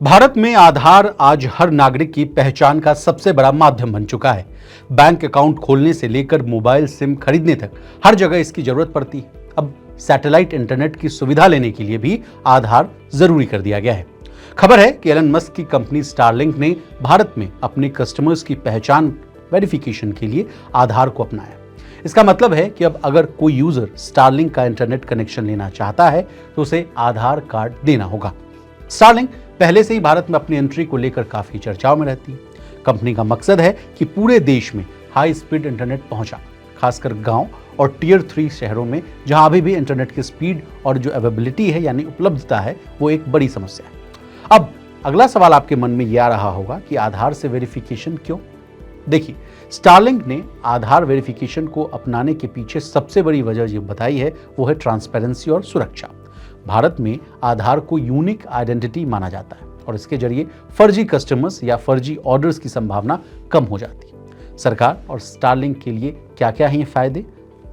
भारत में आधार आज हर नागरिक की पहचान का सबसे बड़ा माध्यम बन चुका है। बैंक अकाउंट खोलने से लेकर मोबाइल सिम खरीदने तक हर जगह इसकी जरूरत पड़ती है। अब सैटेलाइट इंटरनेट की सुविधा लेने के लिए भी आधार जरूरी कर दिया गया है। खबर है कि एलन मस्क की कंपनी स्टारलिंक ने भारत में अपने कस्टमर्स की पहचान वेरिफिकेशन के लिए आधार को अपनाया। इसका मतलब है कि अब अगर कोई यूजर स्टारलिंक का इंटरनेट कनेक्शन लेना चाहता है तो उसे आधार कार्ड देना होगा। स्टारलिंक पहले से ही भारत में अपनी एंट्री को लेकर काफी चर्चाओं में रहती है। कंपनी का मकसद है कि पूरे देश में हाई स्पीड इंटरनेट पहुंचाना, खासकर गांव और टियर 3 शहरों में जहां अभी भी इंटरनेट की स्पीड और जो अवेलेबिलिटी है यानी उपलब्धता है वो एक बड़ी समस्या है। अब अगला सवाल आपके मन में यह आ रहा होगा कि आधार से वेरिफिकेशन क्यों? देखिए, स्टारलिंक ने आधार वेरिफिकेशन को अपनाने के पीछे सबसे बड़ी वजह जो बताई है वो है ट्रांसपेरेंसी और सुरक्षा। भारत में आधार को यूनिक आइडेंटिटी माना जाता है और इसके जरिए फर्जी कस्टमर्स या फर्जी ऑर्डर्स की संभावना कम हो जाती है। सरकार और स्टारलिंक के लिए क्या क्या हैं ये फायदे,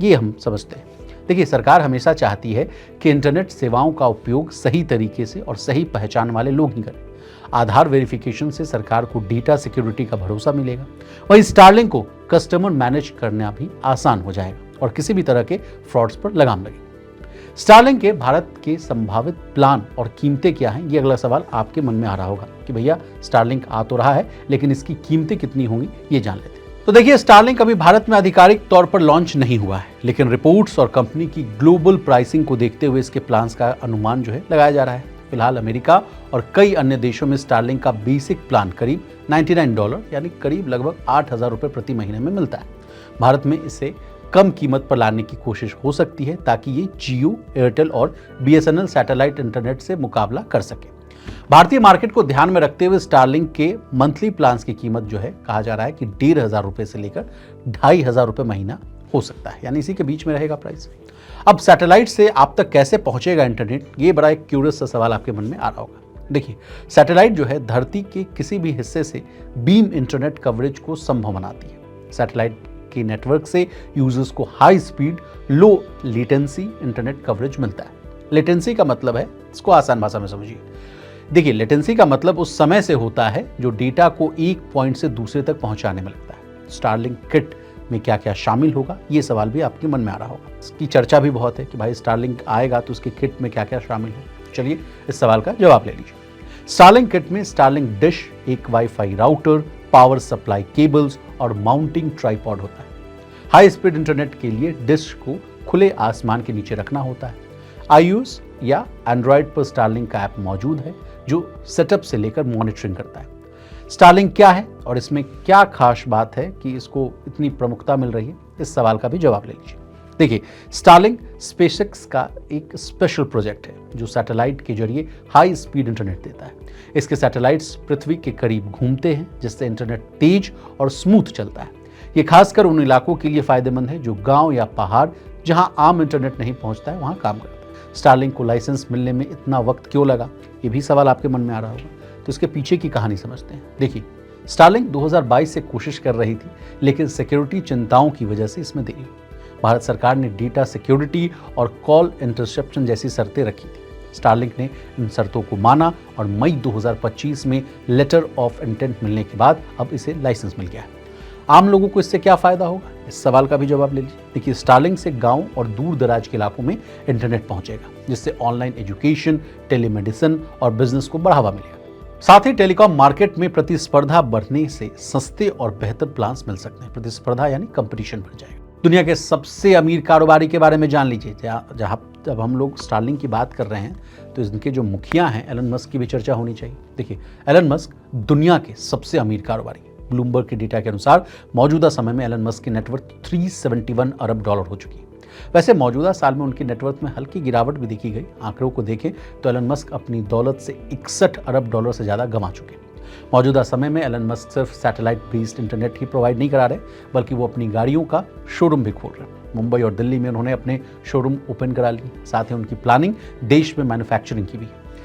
ये हम समझते हैं। देखिए, सरकार हमेशा चाहती है कि इंटरनेट सेवाओं का उपयोग सही तरीके से और सही पहचान वाले लोग ही करें। आधार वेरिफिकेशन से सरकार को डेटा सिक्योरिटी का भरोसा मिलेगा। वहीं स्टारलिंक को कस्टमर मैनेज करना भी आसान हो जाएगा और किसी भी तरह के फ्रॉड्स पर लगाम लगेगी। स्टारलिंक के भारत के संभावित प्लान और कीमतें क्या हैं, ये अगला सवाल आपके मन में आ रहा होगा कि भैया स्टारलिंक आ तो रहा है लेकिन इसकी कीमतें कितनी होंगी, ये जान लेते हैं। तो देखिए, स्टारलिंक अभी भारत में आधिकारिक तौर पर लॉन्च नहीं हुआ है, लेकिन रिपोर्ट्स और कंपनी की ग्लोबल प्राइसिंग को देखते हुए इसके प्लान्स का अनुमान जो है लगाया जा रहा है। फिलहाल अमेरिका और कई अन्य देशों में स्टारलिंक का बेसिक प्लान करीब $99 यानी करीब लगभग 8,000 रुपए प्रति महीने में मिलता है। भारत में इसे कम कीमत पर लाने की कोशिश हो सकती है ताकि ये जियो, एयरटेल और BSNL सैटेलाइट इंटरनेट से मुकाबला कर सके। भारतीय मार्केट को ध्यान में रखते हुए स्टारलिंक के मंथली प्लान्स की कीमत जो है कहा जा रहा है कि 1,500 रुपए से लेकर 2,500 रुपए महीना हो सकता है, यानी इसी के बीच में रहेगा प्राइस। अब सैटेलाइट से आप तक कैसे पहुंचेगा इंटरनेट, ये बड़ा एक क्यूरियस सा सवाल आपके मन में आ रहा होगा। देखिए, सैटेलाइट जो है धरती के किसी भी हिस्से से बीम इंटरनेट कवरेज को संभव बनाती है। सैटेलाइट के नेटवर्क से यूजर्स को high speed, low latency internet coverage मिलता है। लेटेंसी का मतलब है, इसको आसान भाषा में समझिए। देखिए, लेटेंसी का मतलब उस समय से होता है जो डेटा को एक पॉइंट से दूसरे तक पहुंचाने में लगता है। स्टारलिंक किट में क्या क्या शामिल होगा, ये सवाल भी आपके मन में आ रहा होगा। इसकी चर्चा भी बहुत है कि भाई स्टारलिंक आएगा तो उसके किट में क्या क्या शामिल हो। चलिए इस सवाल का जवाब ले लीजिए। स्टारलिंक किट में स्टारलिंक डिश, एक wifi router, power supply cables और माउंटिंग ट्राइपॉड होता है। हाई स्पीड इंटरनेट के लिए डिश को खुले आसमान के नीचे रखना होता है। iOS या एंड्रॉयड पर स्टारलिंक का ऐप मौजूद है जो सेटअप से लेकर मॉनिटरिंग करता है। स्टारलिंक क्या है और इसमें क्या खास बात है कि इसको इतनी प्रमुखता मिल रही है, इस सवाल का भी जवाब ले लीजिए। देखिए, स्टारलिंक स्पेसएक्स का एक स्पेशल प्रोजेक्ट है जो सैटेलाइट के जरिए हाई स्पीड इंटरनेट देता है। इसके सैटेलाइट्स पृथ्वी के करीब घूमते हैं जिससे इंटरनेट तेज और स्मूथ चलता है। ये खासकर उन इलाकों के लिए फायदेमंद है जो गांव या पहाड़ जहां आम इंटरनेट नहीं पहुंचता है वहां काम करता है। स्टारलिंक को लाइसेंस मिलने में इतना वक्त क्यों लगा, ये भी सवाल आपके मन में आ रहा होगा। तो इसके पीछे की कहानी समझते हैं। देखिए, स्टारलिंक 2022 से कोशिश कर रही थी लेकिन सिक्योरिटी चिंताओं की वजह से इसमें देरी हुई। भारत सरकार ने डेटा सिक्योरिटी और कॉल इंटरसेप्शन जैसी शर्तें रखी थी। स्टारलिंक ने इन शर्तों को माना और मई 2025 में लेटर ऑफ इंटेंट मिलने के बाद अब इसे लाइसेंस मिल गया है। आम लोगों को इससे क्या फायदा होगा, इस सवाल का भी जवाब ले लीजिए। देखिए, स्टारलिंक से गांव और दूर दराज के इलाकों में इंटरनेट पहुंचेगा जिससे ऑनलाइन एजुकेशन, टेलीमेडिसिन और बिजनेस को बढ़ावा मिलेगा। साथ ही टेलीकॉम मार्केट में प्रतिस्पर्धा बढ़ने से सस्ते और बेहतर प्लान्स मिल सकते हैं। प्रतिस्पर्धा यानी कंपटीशन बढ़ जाएगा। दुनिया के सबसे अमीर कारोबारी के बारे में जान लीजिए। जब हम लोग स्टारलिंक की बात कर रहे हैं तो इनके जो मुखिया हैं एलन मस्क की भी चर्चा होनी चाहिए। देखिए, एलन मस्क दुनिया के सबसे अमीर कारोबारी हैं। ब्लूमबर्ग के डेटा के अनुसार मौजूदा समय में एलन मस्क की नेटवर्थ $371 अरब हो चुकी है। वैसे मौजूदा साल में उनकी नेटवर्थ में हल्की गिरावट भी देखी गई। आंकड़ों को देखें तो एलन मस्क अपनी दौलत से $61 अरब से ज्यादा गंवा चुके हैं। मौजूदा समय में एलन मस्क सिर्फ सैटेलाइट बेस्ड इंटरनेट ही प्रोवाइड नहीं करा रहे बल्कि वो अपनी गाड़ियों का शोरूम भी खोल रहे हैं। मुंबई और दिल्ली में उन्होंने अपने शोरूम ओपन करा लिए। साथ ही उनकी प्लानिंग देश में मैन्युफैक्चरिंग की भी है।